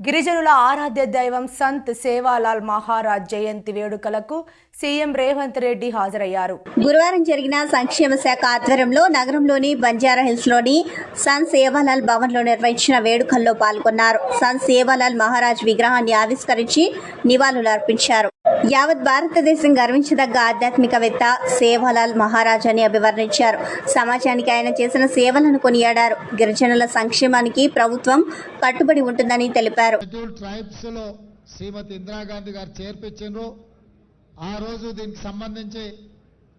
గిరిజనుల ఆరాధ్య దైవం సంత్ సేవాలాల్ మహారాజ్ జయంతి వేడుకలకు సీఎం రేవంత్ రెడ్డి హాజరయ్యారు. గురువారం జరిగిన సంక్షేమ శాఖ ఆధ్వర్యంలో నగరంలోని బంజారాహిల్స్లోని సంత్ సేవాలాల్ భవన్లో నిర్వహించిన వేడుకల్లో పాల్గొన్నారు. సంత్ సేవాలాల్ మహారాజ్ విగ్రహాన్ని ఆవిష్కరించి నివాళులర్పించారు. యావత్ భారతదేశం గర్వించదగ్గ ఆధ్యాత్మికవేత్త సేవాలాల్ మహారాజ్ అని అభివర్ణించారు. సమాజానికి ఆయన చేసిన సేవలను కొనియాడారు. గిరిజనుల సంక్షేమానికి ప్రభుత్వం కట్టుబడి ఉంటుందని తెలిపారు. ట్రైబ్స్ లో శ్రీమతి ఇందిరాగాంధీ గారు చేర్పించారు. ఆ రోజు దీనికి సంబంధించి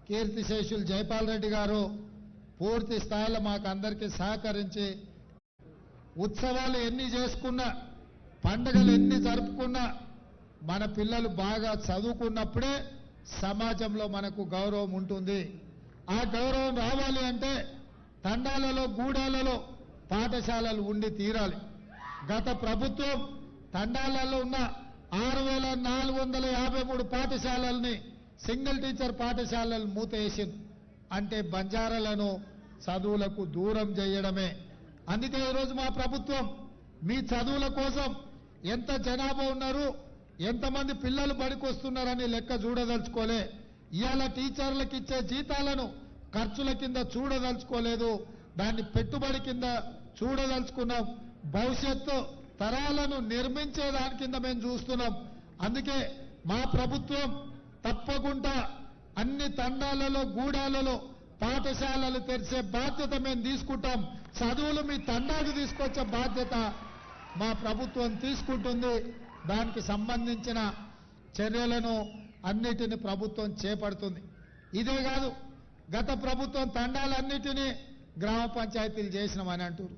కీర్తిశేషులు జైపాల్ రెడ్డి గారు పూర్తి స్థాయిలో మాకు అందరికీ సహకరించి ఉత్సవాలు ఎన్ని చేసుకున్నా, పండుగలు ఎన్ని జరుపుకున్నా, మన పిల్లలు బాగా చదువుకున్నప్పుడే సమాజంలో మనకు గౌరవం ఉంటుంది. ఆ గౌరవం రావాలి అంటే తండాలలో, గూడాలలో పాఠశాలలు ఉండి తీరాలి. గత ప్రభుత్వం తండాలలో ఉన్న 6,453 పాఠశాలల్ని సింగిల్ టీచర్ పాఠశాలలు మూతేసింది. అంటే బంజారాలను చదువులకు దూరం చేయడమే. అందుకే ఈరోజు మా ప్రభుత్వం మీ చదువుల కోసం ఎంత జనాభా ఉన్నారు, ఎంతమంది పిల్లలు బడికి వస్తున్నారని లెక్క చూడదలుచుకోలే. ఇవాళ టీచర్లకు ఇచ్చే జీతాలను ఖర్చుల కింద చూడదలుచుకోలేదు, దాన్ని పెట్టుబడి కింద చూడదలుచుకున్నాం. భవిష్యత్తు తరాలను నిర్మించే దాని కింద మేము చూస్తున్నాం. అందుకే మా ప్రభుత్వం తప్పకుండా అన్ని తండాలలో, గూడాలలో పాఠశాలలు తెరిచే బాధ్యత మేము తీసుకుంటాం. చదువులు మీ తండాకు తీసుకొచ్చే బాధ్యత మా ప్రభుత్వం తీసుకుంటుంది. దానికి సంబంధించిన చర్యలను అన్నిటిని ప్రభుత్వం చేపడుతుంది. ఇదే కాదు, గత ప్రభుత్వం తండాలన్నిటినీ గ్రామ పంచాయతీలు చేసినామని అంటారు.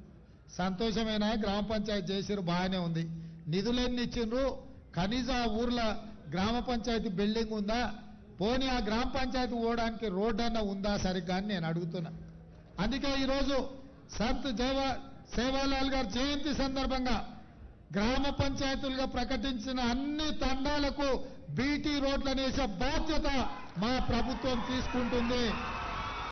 సంతోషమైన గ్రామ పంచాయతీ చేసిరు, బాగానే ఉంది. నిధులెన్ని ఇచ్చిండ్రు, కనీసం ఆ ఊర్లో గ్రామ పంచాయతీ బిల్డింగ్ ఉందా, పోనీ ఆ గ్రామ పంచాయతీ పోవడానికి రోడ్డు అన్న ఉందా సరిగ్గా అని నేను అడుగుతున్నా. అందుకే ఈరోజు సంత్ సేవాలాల్ గారి జయంతి సందర్భంగా గ్రామ పంచాయతీలుగా ప్రకటించిన అన్ని తండాలకు బీటీ రోడ్లను వేసే బాధ్యత మా ప్రభుత్వం తీసుకుంటుంది.